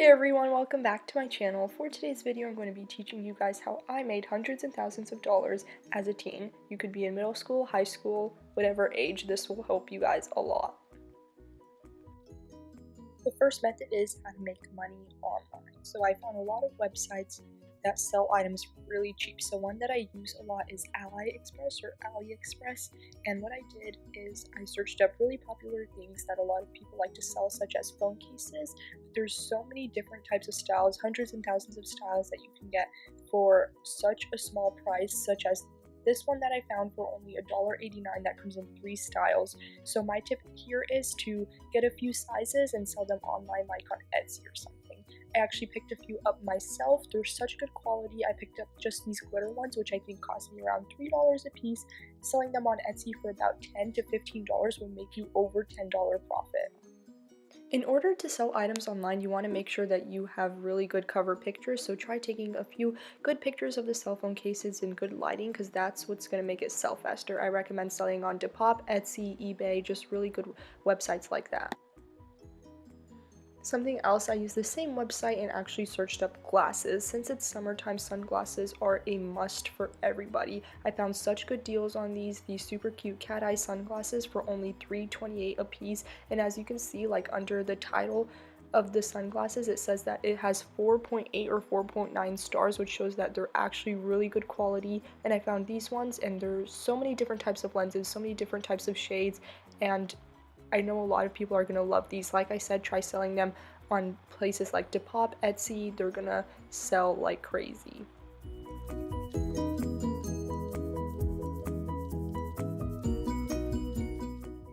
Hey everyone, welcome back to my channel. For today's video, I'm going to be teaching you guys how I made hundreds and thousands of dollars as a teen. You could be in middle school, high school, whatever age, this will help you guys a lot. The first method is how to make money online. So I found a lot of websites that sell items really cheap. So one that I use a lot is AliExpress or AliExpress. And what I did is I searched up really popular things that a lot of people like to sell, such as phone cases. There's so many different types of styles, hundreds and thousands of styles that you can get for such a small price, such as this one that I found for only $1.89 that comes in 3 styles. So my tip here is to get a few sizes and sell them online, like on Etsy or something. I actually picked a few up myself. They're such good quality. I picked up just these glitter ones, which I think cost me around $3 a piece. Selling them on Etsy for about $10 to $15 will make you over $10 profit. In order to sell items online, you want to make sure that you have really good cover pictures, so try taking a few good pictures of the cell phone cases in good lighting, because that's what's going to make it sell faster. I recommend selling on Depop, Etsy, eBay, just really good websites like that. Something else, I used the same website and actually searched up glasses. Since it's summertime, sunglasses are a must for everybody. I found such good deals on these super cute cat eye sunglasses for only $3.28 a piece. And as you can see, like under the title of the sunglasses, it says that it has 4.8 or 4.9 stars, which shows that they're actually really good quality. And I found these ones, and there's so many different types of lenses, so many different types of shades, and I know a lot of people are going to love these. Like I said, try selling them on places like Depop, Etsy. They're going to sell like crazy.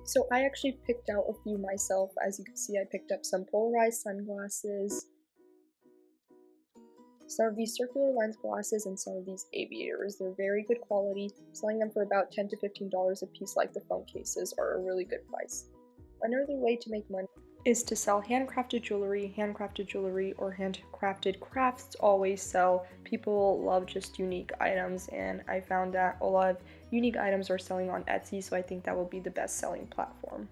So I actually picked out a few myself. As you can see, I picked up some polarized sunglasses, some of these circular lens glasses, and some of these aviators. They're very good quality. Selling them for about $10 to $15 a piece, like the phone cases, are a really good price. Another way to make money is to sell handcrafted jewelry. Handcrafted jewelry or handcrafted crafts always sell. People love just unique items, and I found that a lot of unique items are selling on Etsy, so I think that will be the best selling platform.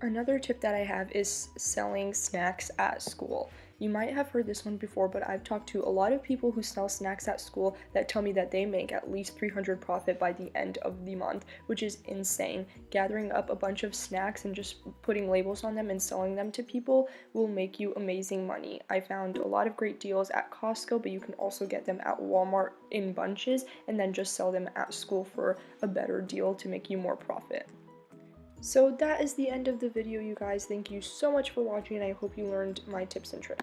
Another tip that I have is selling snacks at school. You might have heard this one before, but I've talked to a lot of people who sell snacks at school that tell me that they make at least $300 profit by the end of the month, which is insane. Gathering up a bunch of snacks and just putting labels on them and selling them to people will make you amazing money. I found a lot of great deals at Costco, but you can also get them at Walmart in bunches and then just sell them at school for a better deal to make you more profit. So that is the end of the video, you guys. Thank you so much for watching, and I hope you learned my tips and tricks.